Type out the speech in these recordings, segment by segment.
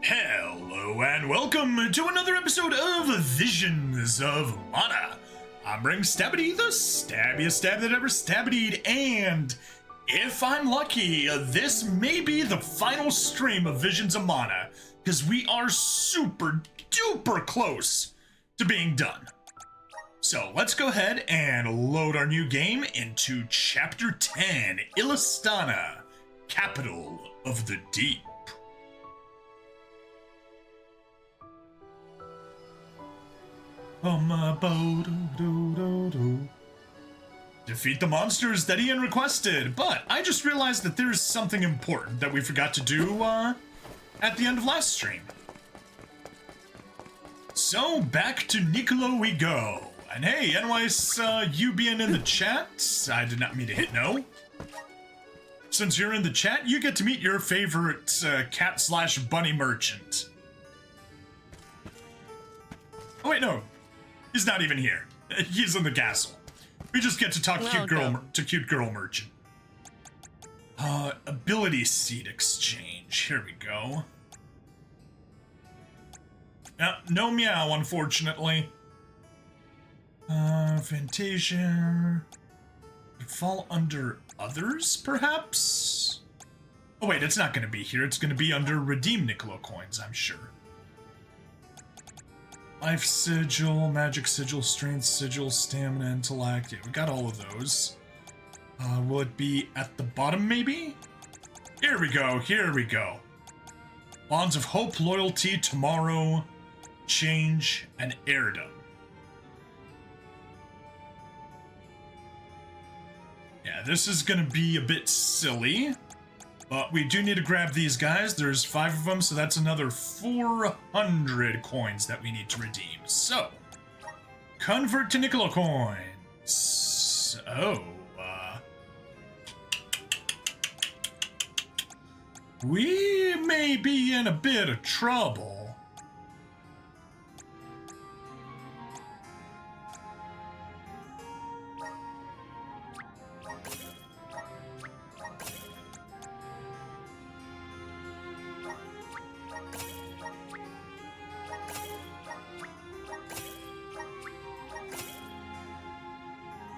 Hello and welcome to another episode of Visions of Mana. I'm Ring Stabbity, the stabbiest stab that ever stabbity'd, and if I'm lucky, this may be the final stream of Visions of Mana, because we are super duper close to being done. So let's go ahead and load our new game into Chapter 10, Illistana, Capital of the Deep. Defeat the monsters that Ian requested, but I just realized that there's something important that we forgot to do at the end of last stream. So back to Niccolo we go. And hey, anyways, you being in the chat, I did not mean to hit no. Since you're in the chat, you get to meet your favorite cat/bunny merchant. Oh wait, no. He's not even here. He's in the castle. We just get to talk cute girl merchant. Ability seed exchange. Here we go. No meow, unfortunately. Fantasia. Fall under others, perhaps? Oh wait, it's not going to be here. It's going to be under redeem Niccolo coins, I'm sure. Life sigil, magic sigil, strength sigil, stamina, intellect. Yeah, we got all of those. Will it be at the bottom, maybe? Here we go, here we go. Bonds of hope, loyalty, tomorrow, change, and heirdom. Yeah, this is gonna be a bit silly. But we do need to grab these guys. There's 5 of them, so that's another 400 coins that we need to redeem. So, convert to Niccolo coins. Oh, we may be in a bit of trouble.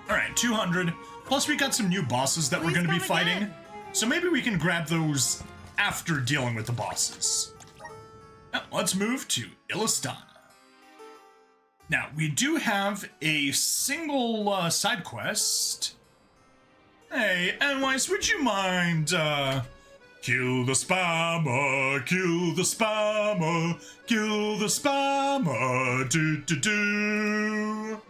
Alright, 200. Plus we got some new bosses that we're going to be fighting. So maybe we can grab those after dealing with the bosses. Now, let's move to Illistana. Now, we do have a single side quest. Hey, anyways, would you mind, kill the spammer, kill the spammer, kill the spammer, do-do-do.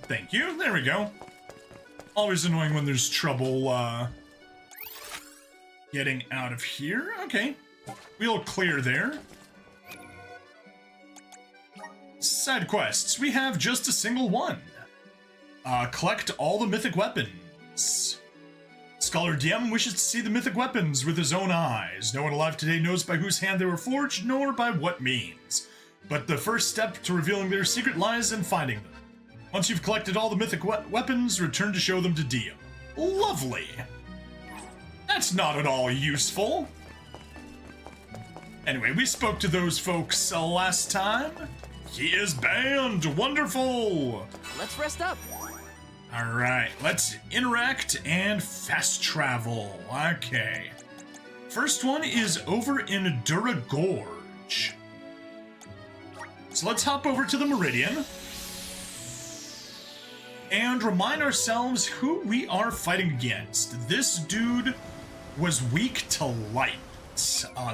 Thank you. There we go. Always annoying when there's trouble, getting out of here. Okay. We'll clear there. Side quests. We have just a single one. Collect all the mythic weapons. Scholar DM wishes to see the mythic weapons with his own eyes. No one alive today knows by whose hand they were forged, nor by what means. But the first step to revealing their secret lies in finding them. Once you've collected all the mythic weapons, return to show them to DM. Lovely! That's not at all useful. Anyway, we spoke to those folks last time. He is banned! Wonderful! Let's rest up. Alright, let's interact and fast travel. Okay. First one is over in Dura Gorge. So let's hop over to the Meridian and remind ourselves who we are fighting against. This dude was weak to light.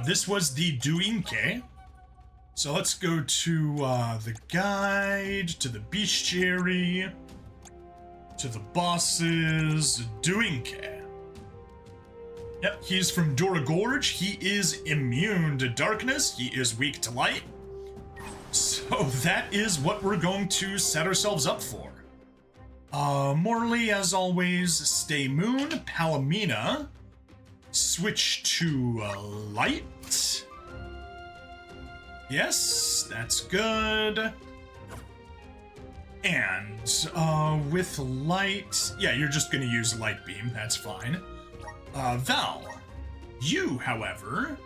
This was the Du'Inke. So let's go to the guide, to the bestiary, to the bosses. Du'Inke. Yep, he's from Dura Gorge. He is immune to darkness. He is weak to light. So that is what we're going to set ourselves up for. Morley, as always, stay moon. Palomina, switch to light. Yes, that's good. And with light, yeah, you're just gonna use light beam, that's fine. Val, you, however,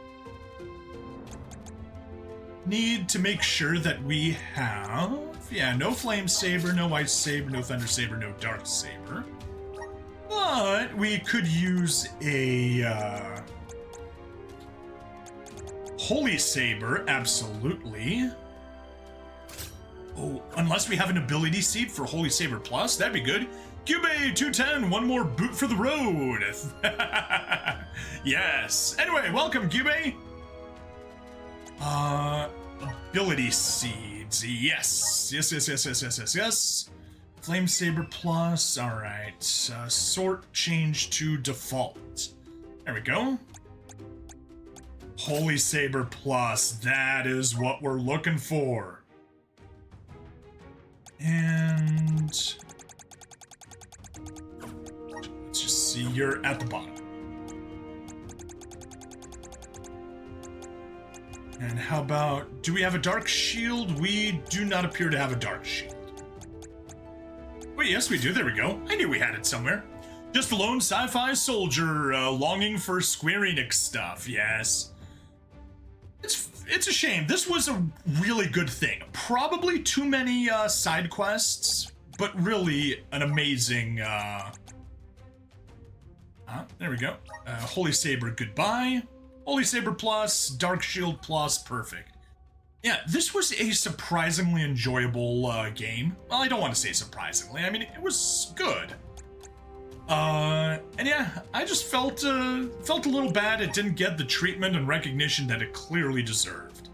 need to make sure that we have, yeah, no flame saber, no ice saber, no thunder saber, no dark saber. But we could use a holy saber, absolutely. Oh, unless we have an ability seed for Holy Saber Plus, that'd be good. Cube 210, one more boot for the road. Yes. Anyway, welcome, Cube. Ability seeds. Yes. Yes. Flame Saber Plus. All right. Sort change to default. There we go. Holy Saber Plus. That is what we're looking for. And let's just see, you're at the bottom. And how about, do we have a dark shield? We do not appear to have a dark shield. Wait, yes we do, there we go. I knew we had it somewhere. Just a lone sci-fi soldier longing for Square Enix stuff, yes. It's a shame. This was a really good thing. Probably too many side quests, but really an amazing... there we go. Holy Saber, goodbye. Holy Saber Plus, Dark Shield Plus, perfect. Yeah, this was a surprisingly enjoyable game. Well, I don't want to say surprisingly. I mean, it was good. And yeah, I just felt a little bad it didn't get the treatment and recognition that it clearly deserved.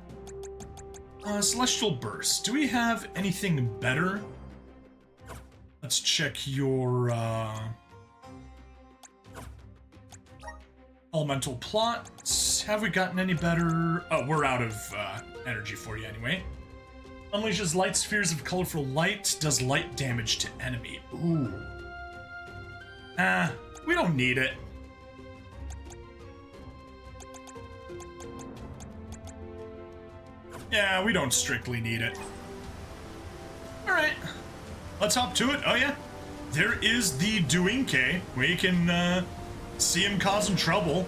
Celestial Burst. Do we have anything better? Let's check your, Elemental Plot. Have we gotten any better? Oh, we're out of, energy for you anyway. Unleashes light spheres of colorful light. Does light damage to enemy. Ooh. We don't need it. Yeah, we don't strictly need it. Alright. Let's hop to it. Oh yeah. There is the Du'Inke. We can, see him causing trouble.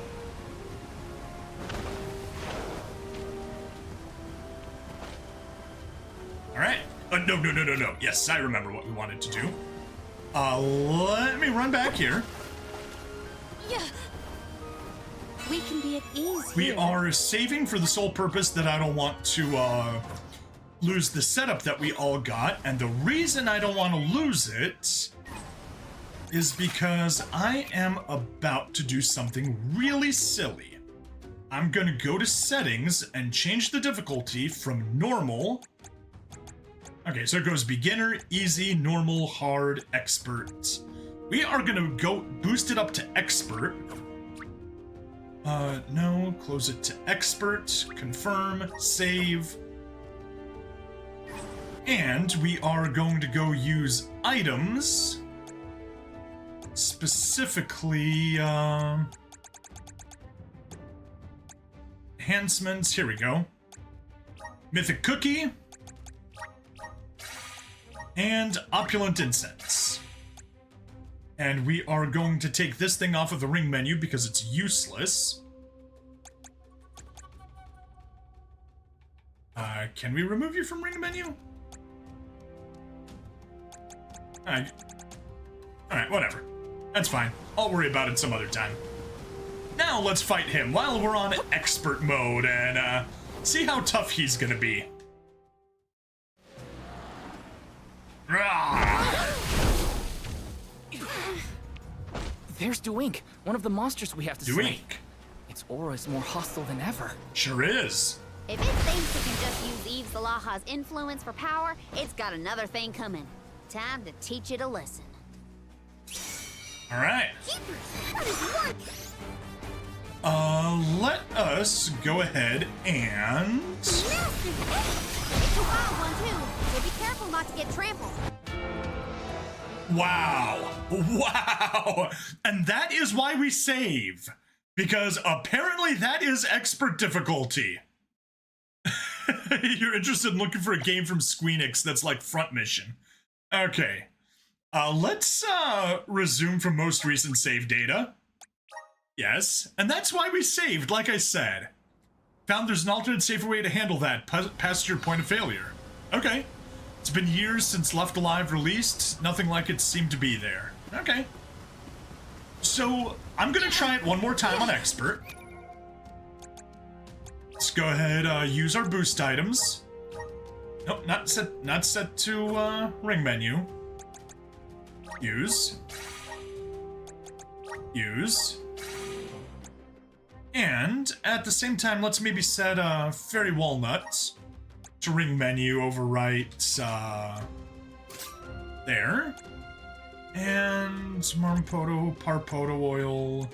Alright. No. Yes, I remember what we wanted to do. Let me run back here. Yeah. We can be at ease We here. are saving for the sole purpose that I don't want to lose the setup that we all got, and the reason I don't want to lose it is because I am about to do something really silly. I'm gonna go to settings and change the difficulty from normal. Okay, so it goes beginner, easy, normal, hard, expert. We are gonna go boost it up to expert. No, close it to expert, confirm, save. And we are going to go use items. Specifically, enhancements, here we go. Mythic Cookie. And Opulent Incense. And we are going to take this thing off of the ring menu because it's useless. Can we remove you from ring menu? Alright, whatever. That's fine. I'll worry about it some other time. Now let's fight him while we're on expert mode and see how tough he's gonna be. There's Du'Inke, one of the monsters we have to slay. Du'Inke. Its aura is more hostile than ever. Sure is. If it thinks it can just use Eve Salaha's influence for power, it's got another thing coming. Time to teach it a lesson. All right. That is one. Let us go ahead and... Nasty. It's a wild one too, so be careful not to get trampled. Wow. And that is why we save. Because apparently that is expert difficulty. You're interested in looking for a game from Squeenix that's like Front Mission. Okay. Let's resume from most recent save data. Yes, and that's why we saved, like I said. Found there's an alternate, safer way to handle that, past your point of failure. Okay. It's been years since Left Alive released. Nothing like it seemed to be there. Okay. So, I'm gonna try it one more time on Expert. Let's go ahead, use our boost items. Nope, not set to, ring menu. Use. Use. And, at the same time, let's maybe set, Fairy Walnuts to ring menu, overwrite, there. And Marmpoto, Parpoto oil.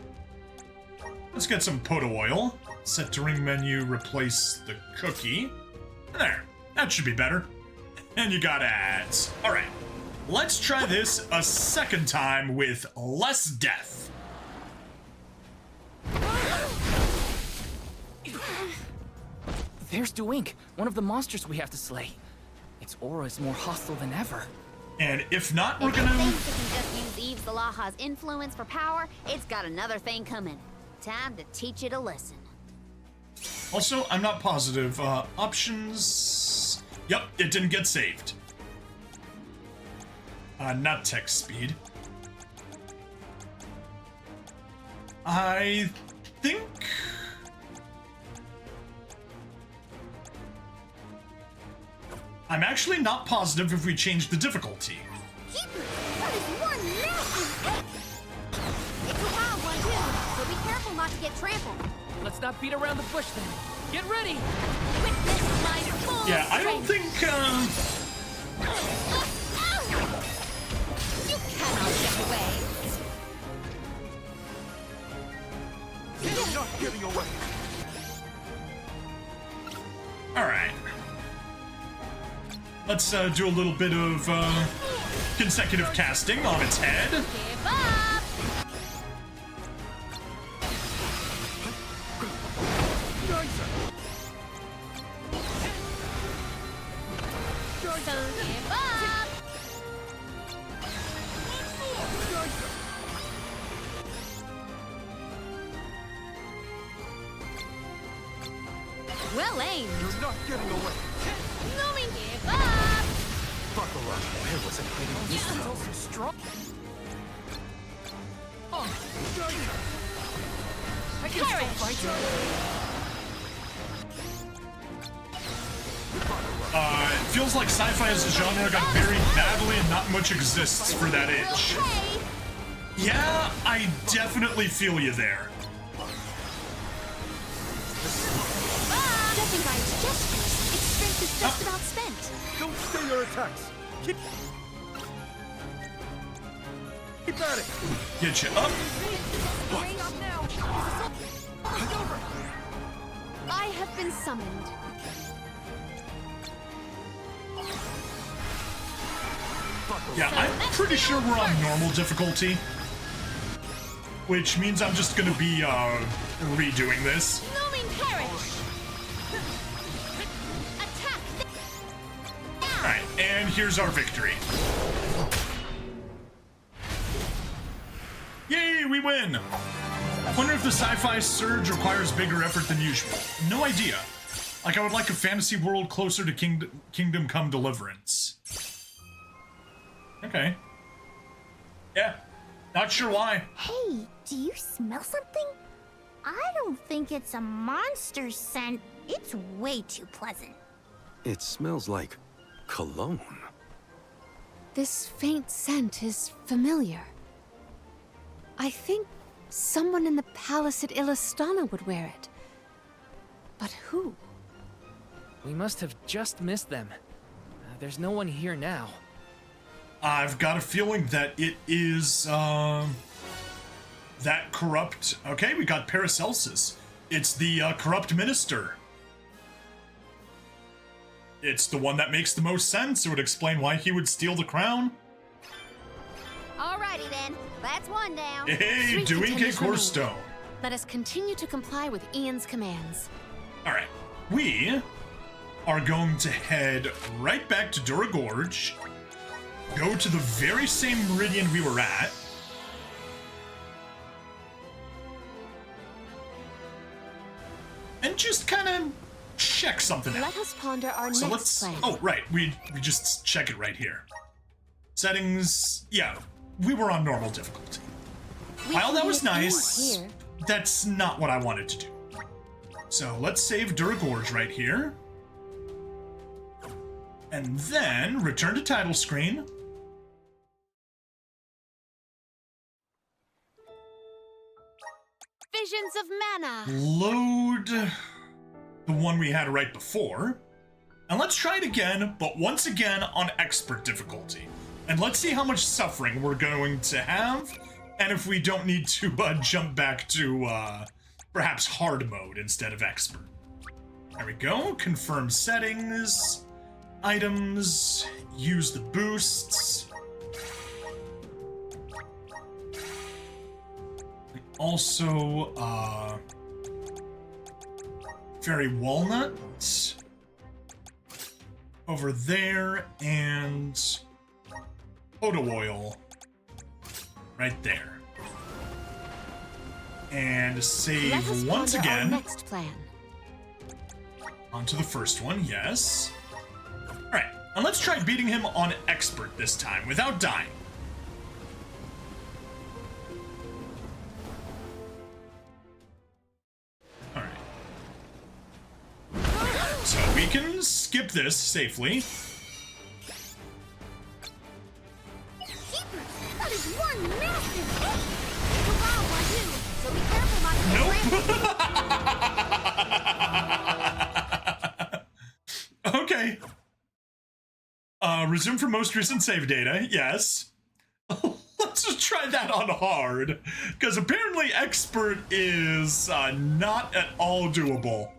Let's get some Poto oil. Set to ring menu, replace the cookie. There, that should be better. And you got ads. All right, let's try this a second time with less death. There's Du'Inke, one of the monsters we have to slay. Its aura is more hostile than ever. And if not, we're If it gonna... thinks it can just use Eve's the Laha's influence for power, it's got another thing coming. Time to teach it a lesson. Also, I'm not positive. Options... Yep, it didn't get saved. Not text speed. I think... I'm actually not positive if we change the difficulty. Keeper, that is one massive hit! It's a wild one too, so be careful not to get trampled. Let's not beat around the bush then. Get ready! Witness my full Yeah, I don't think, You cannot get away. You're not getting away. Alright. Let's do a little bit of consecutive casting on its head. Give up! So give up! Well aimed! You're not getting away. No me give up! Buckle up. Where was it hiding? This is also strong. Oh, I can still fight It feels like sci-fi as a genre got buried badly and not much exists for that itch. Okay! Yeah, I definitely feel you there. Judging by its gestures, its strength is just about spent. Don't stay your attacks. Keep at it. Get you up. Bring up now! I have been summoned. Yeah, I'm pretty sure we're on normal difficulty. Which means I'm just gonna be, redoing this. Looming perish! Attack! Alright, and here's our victory. Yay, we win! Wonder if the sci-fi surge requires bigger effort than usual. No idea. Like, I would like a fantasy world closer to Kingdom Come Deliverance. Okay. Yeah, not sure why. Hey, do you smell something? I don't think it's a monster scent. It's way too pleasant. It smells like cologne. This faint scent is familiar. I think someone in the palace at Illistana would wear it. But who? We must have just missed them. There's no one here now. I've got a feeling that it is, that corrupt... Okay, we got Paracelsus. It's the, corrupt minister. It's the one that makes the most sense. It would explain why he would steal the crown. Alrighty then, that's one down. Hey, Sweet Du'Inke potatoes remain. Corstone. Let us continue to comply with Ian's commands. Alright, we are going to head right back to Dura Gorge. go to the very same meridian we were at. And just kind of check something out. Let us ponder our So next let's. plan. Oh, right. We just check it right here. Settings. Yeah, we were on normal difficulty. While that was nice, Here. that's not what I wanted to do. So let's save Duragorge right here. And then return to title screen. Visions of mana. Load the one we had right before. And let's try it again, but once again on expert difficulty. And let's see how much suffering we're going to have, and if we don't need to jump back to perhaps hard mode instead of expert. There we go. Confirm settings, items, use the boosts. Also, Fairy Walnut over there, and Odo Oil right there. And Let us save once ponder our again. next plan. Onto the first one, yes. Alright, and let's try beating him on expert this time, without dying. Alright. So we can skip this safely. Keepers, that is one massive hit! Wow, one too. So be careful not to Nope. Okay. Resume for most recent save data, yes. Let's just try that on hard, because apparently expert is not at all doable.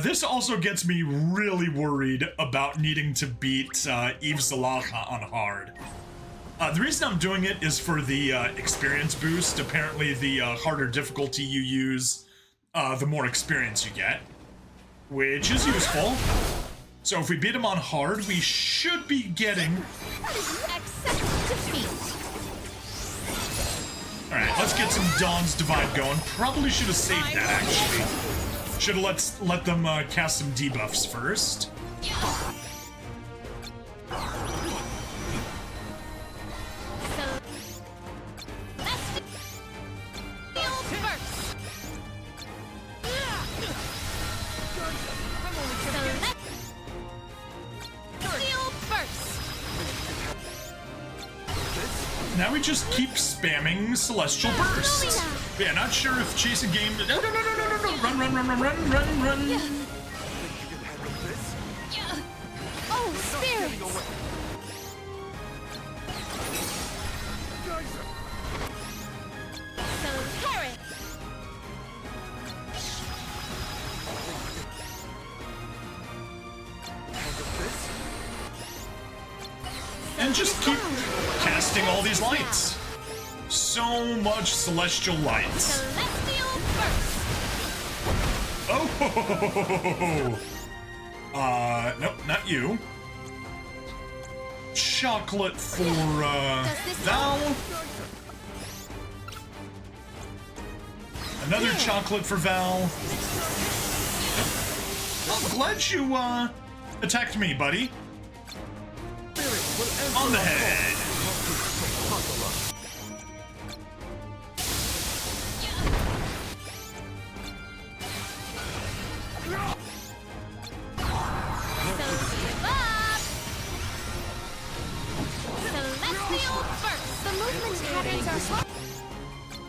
This also gets me really worried about needing to beat Eve Zalaha on hard. The reason I'm doing it is for the experience boost. Apparently the harder difficulty you use, the more experience you get, which is useful. So if we beat him on hard, we should be getting... accept defeat. Alright, let's get some Dawn's Divide going. Probably should have saved that, actually. Should have let them cast some debuffs first. Now we just keep spamming Celestial Burst. Yeah, not sure if chasing game. No! Run! Oh, spirits! And just keep casting all these lights. So much celestial lights. Oh! Nope, not you. Chocolate for, Val. Another chocolate for Val. I'm glad you, attacked me, buddy. On the head.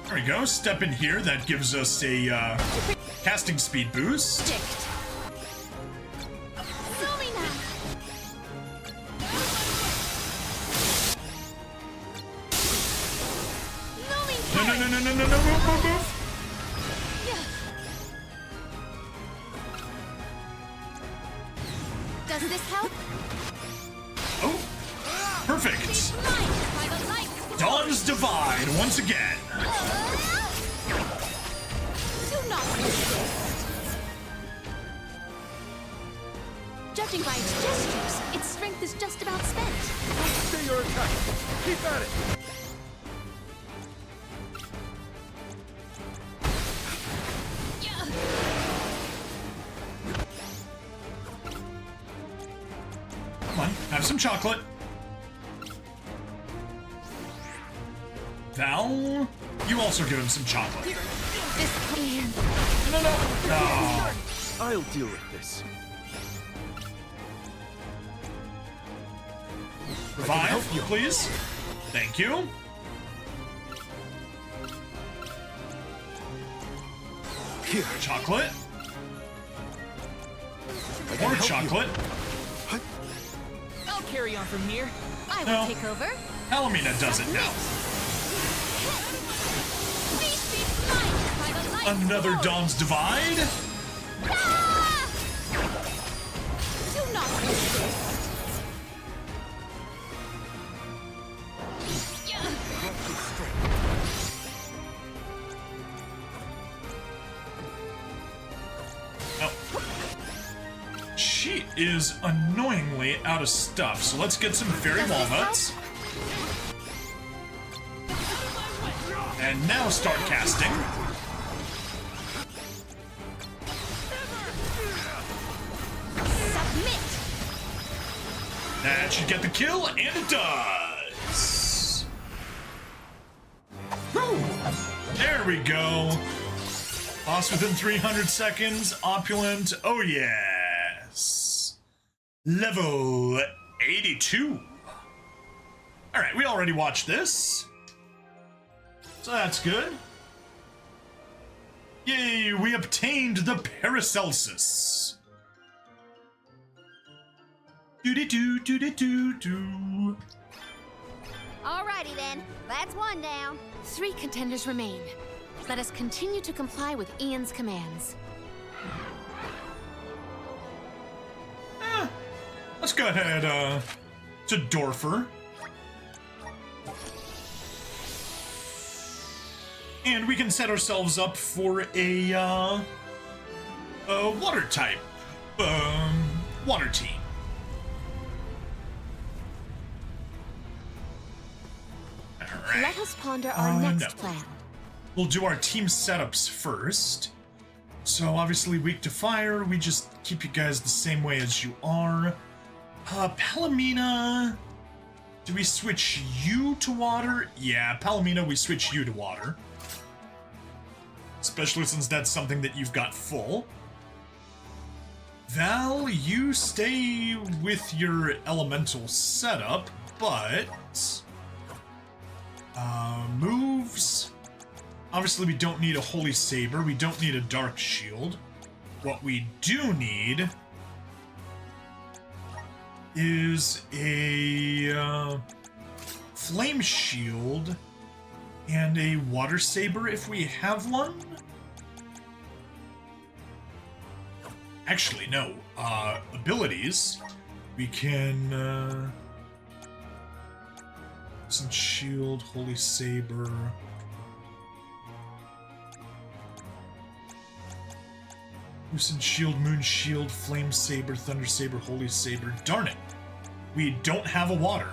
There we go. Step in here. That gives us a casting speed boost. No, move. Does this help? Oh, perfect. Dawn's Divide once again. Do not resist. Judging by its gestures, its strength is just about spent. Stay your attack. Keep at it. Come on, have some chocolate. Val, you also give him some chocolate. This plan. No. I'll deal with this. Revive, please. Thank you. Here. Chocolate. I can More help chocolate. I'll carry on from here. I will No. take over. Palomina does it now. Feast be blinded by the light Another of Dawn's Divide. Ah! Do not resist. Oh. She is annoyingly out of stuff, so let's get some fairy walnuts. And now start casting. Submit. That should get the kill, and it does. Whew. There we go. Boss within 300 seconds, opulent, oh yes. Level 82. All right, we already watched this. So that's good. Yay, we obtained the Paracelsus. Do-de-do, do-de-do-do. Alrighty then, that's one down. 3 contenders remain. Let us continue to comply with Ian's commands. Let's go ahead to Dorfer. And we can set ourselves up for a water type, water team. All right. Let us ponder our next no. plan. We'll do our team setups first. So obviously weak to fire, we just keep you guys the same way as you are. Palomina, do we switch you to water? Yeah, Palomina, we switch you to water. Especially since that's something that you've got full. Val, you stay with your elemental setup, but moves. Obviously, we don't need a Holy Saber. We don't need a Dark Shield. What we do need is a Flame Shield and a Water Saber if we have one. Actually, no. Abilities. We can some Shield, Holy Saber. Lucent Shield, Moon Shield, Flame Saber, Thunder Saber, Holy Saber. Darn it. We don't have a water.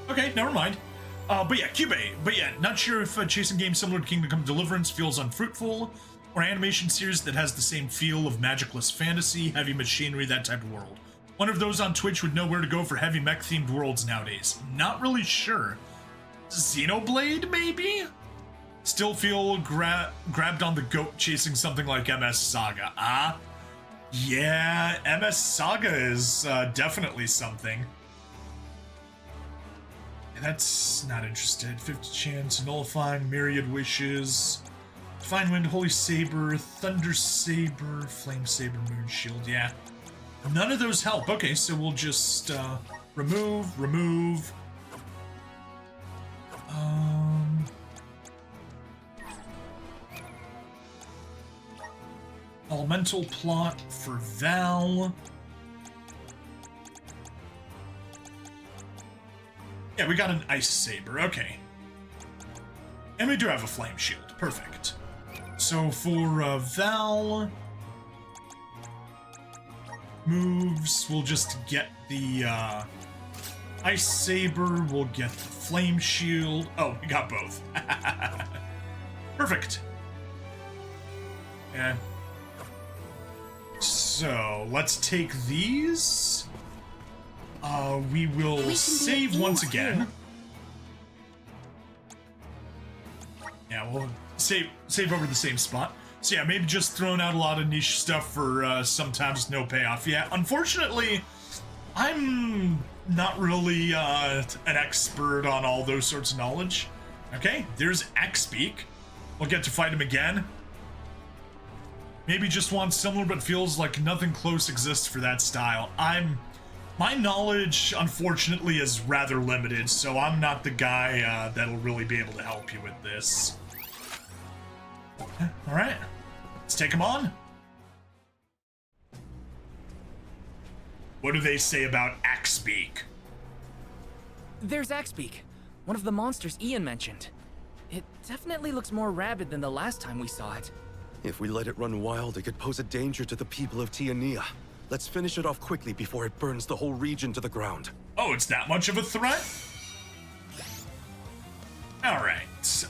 Okay, never mind. But yeah, Cube. But yeah, not sure if chasing games similar to Kingdom Come Deliverance feels unfruitful, or animation series that has the same feel of magicless fantasy, heavy machinery, that type of world. One of those on Twitch would know where to go for heavy mech-themed worlds nowadays. Not really sure. Xenoblade, maybe? Still feel grabbed on the goat chasing something like MS Saga. Yeah, MS Saga is definitely something. That's not interested. 50 chance, nullifying, myriad wishes, Fine Wind, Holy Saber, Thunder Saber, Flame Saber, Moon Shield. Yeah, none of those help. Okay, so we'll just remove. Elemental plot for Val. Yeah, we got an Ice Saber, okay. And we do have a Flame Shield, perfect. So for Val... moves. We'll just get the Ice Saber. We'll get the Flame Shield. Oh, we got both. Perfect. Yeah. So, let's take these. We will save once again. Yeah, we'll save over the same spot. So yeah, maybe just throwing out a lot of niche stuff for sometimes no payoff. Yeah, unfortunately, I'm not really an expert on all those sorts of knowledge. Okay, there's Axe Beak. We'll get to fight him again. Maybe just want similar, but feels like nothing close exists for that style. My knowledge, unfortunately, is rather limited, so I'm not the guy that'll really be able to help you with this. All right, let's take him on. What do they say about Axe Beak? There's Axe Beak, one of the monsters Ian mentioned. It definitely looks more rabid than the last time we saw it. If we let it run wild, it could pose a danger to the people of Tiania. Let's finish it off quickly before it burns the whole region to the ground. Oh, it's that much of a threat? Alright.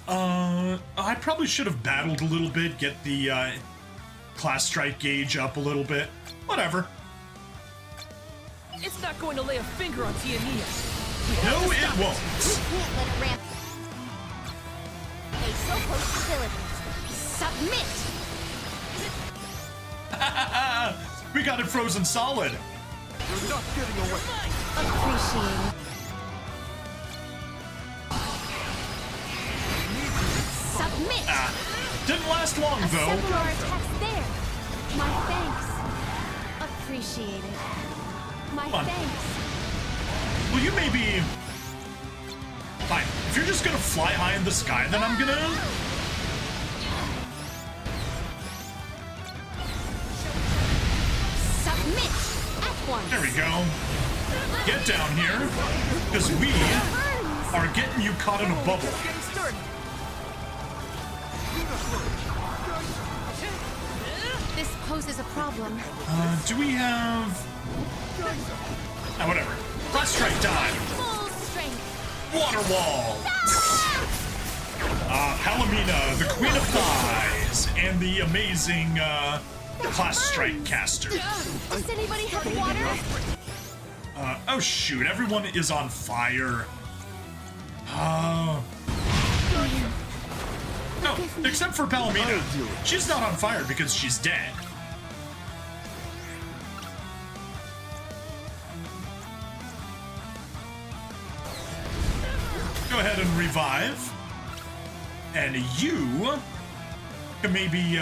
I probably should have battled a little bit, get the class strike gauge up a little bit. Whatever. It's not going to lay a finger on Tiania. No, it won't. Can't let it ramp. A so close abilities. Submit! We got it frozen solid. You're not getting away. Appreciate it. Submit! Didn't last long, though. Several attacks there. My thanks. Appreciate it. My Fun. thanks. Well, you may be... Fine. If you're just gonna fly high in the sky, then I'm gonna... Submit! At once. There we go. Get down here, because we are getting you caught in a bubble. Getting started. This poses a problem. Do we have... whatever. Class strike time. Full strength. Water wall. Palomina, the Queen of Thighs, and the amazing class strike caster. Does anybody have water? Oh shoot, everyone is on fire. No, except for Palomina. She's not on fire because she's dead. Go ahead and revive. And you can maybe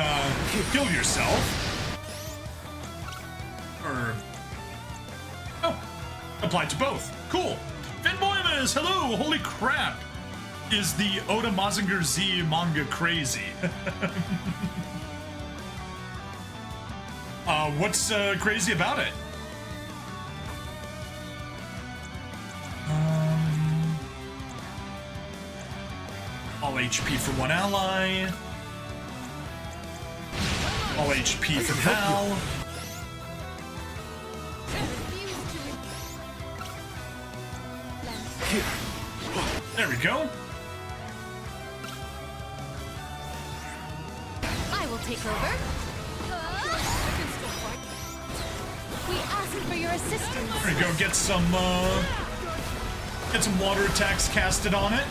kill yourself. Or... oh, applied to both. Cool. Finn Boymas, hello, holy crap. Is the Oda Mazinger Z manga crazy? What's crazy about it? All HP for one ally. All HP for Pal. There we go. I will take over. We ask for your assistance. There we go. Get some water attacks casted on it.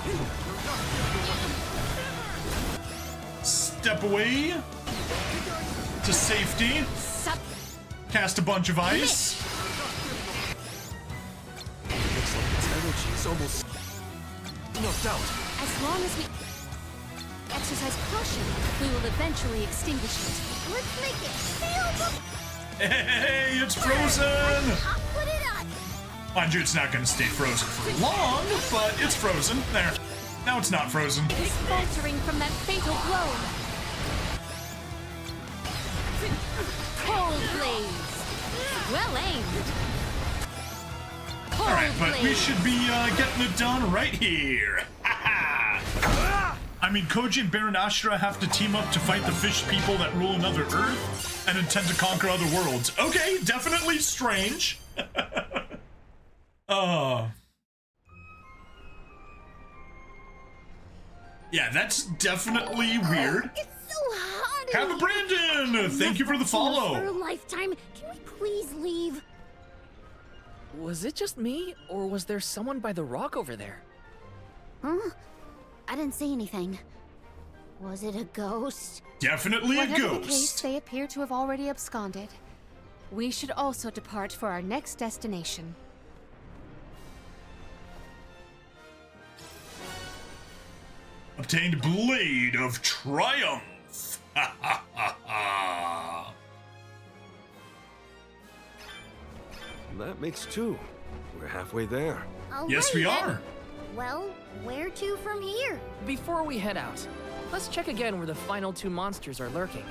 Step away to safety. Cast a bunch of ice. Looks like its energy is almost knocked out. As long as we exercise caution, we will eventually extinguish it. Let's make it feel the... Hey, it's frozen! I'll put it on. Mind you, it's not going to stay frozen for long, but it's frozen. There. Now it's not frozen. It's faltering from that fatal blow. Cold blaze. Well aimed. Cold Alright, but we blaze. should be getting it done right here. I mean, Koji and Baron Ashura have to team up to fight the fish people that rule another Earth. and intend to conquer other worlds. Okay, definitely strange. Yeah, that's definitely weird. It's so hot. Kappa Brandon, thank you for the For a follow. lifetime. Can we please leave? Was it just me, or was there someone by the rock over there? Huh? I didn't see anything. Was it a ghost? Definitely a Whatever the case, ghost. they appear to have already absconded. We should also depart for our next destination. Obtained Blade of Triumph. Ha ha ha ha. That makes 2. We're halfway there. Yes, we Alrighty then. are. Well, where to from here? Before we head out, let's check again where the final 2 monsters are lurking.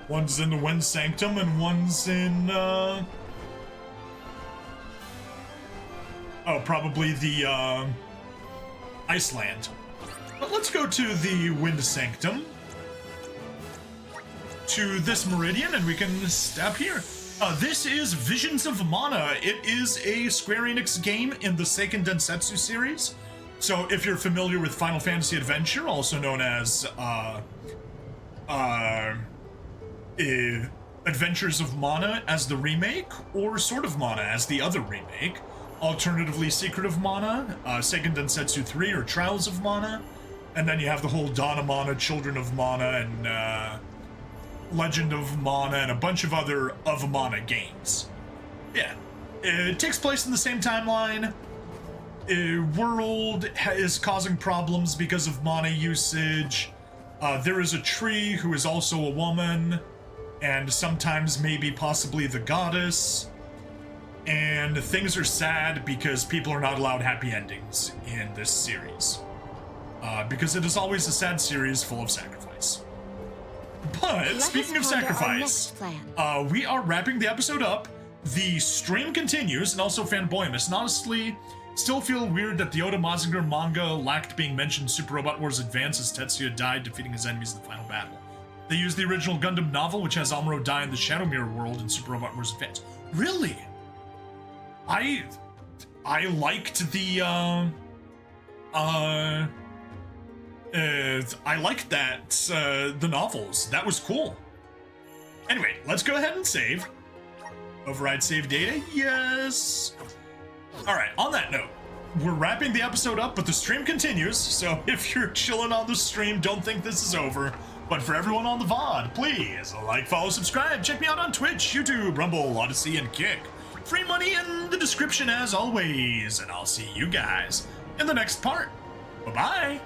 One's in the Wind Sanctum and one's in, oh, probably the, Iceland. But let's go to the Wind Sanctum. To this meridian, and we can stop here. This is Visions of Mana. It is a Square Enix game in the Seiken Densetsu series. So if you're familiar with Final Fantasy Adventure, also known as, Adventures of Mana as the remake, or Sword of Mana as the other remake, alternatively Secret of Mana, Seiken Densetsu 3 or Trials of Mana, and then you have the whole Dawn of Mana, Children of Mana, and Legend of Mana, and a bunch of other of Mana games. Yeah, it takes place in the same timeline. World is causing problems because of mana usage. There is a tree who is also a woman, and sometimes maybe possibly the goddess. And things are sad because people are not allowed happy endings in this series. Because it is always a sad series full of sacrifice. But speaking of sacrifice, we are wrapping the episode up. The stream continues, and also Fanboymus. And honestly, still feel weird that the Oda Mazinger manga lacked being mentioned in Super Robot Wars Advance as Tetsuya died defeating his enemies in the final battle. They used the original Gundam novel, which has Amuro die in the Shadow Mirror world in Super Robot Wars Advance. Really? I liked the, I liked that, the novels. That was cool. Anyway, let's go ahead and save. Override save data? Yes. Alright, on that note, we're wrapping the episode up, but the stream continues, so if you're chilling on the stream, don't think this is over. But for everyone on the VOD, please like, follow, subscribe. Check me out on Twitch, YouTube, Rumble, Odyssey, and Kick. Free money in the description as always, and I'll see you guys in the next part. Bye-bye.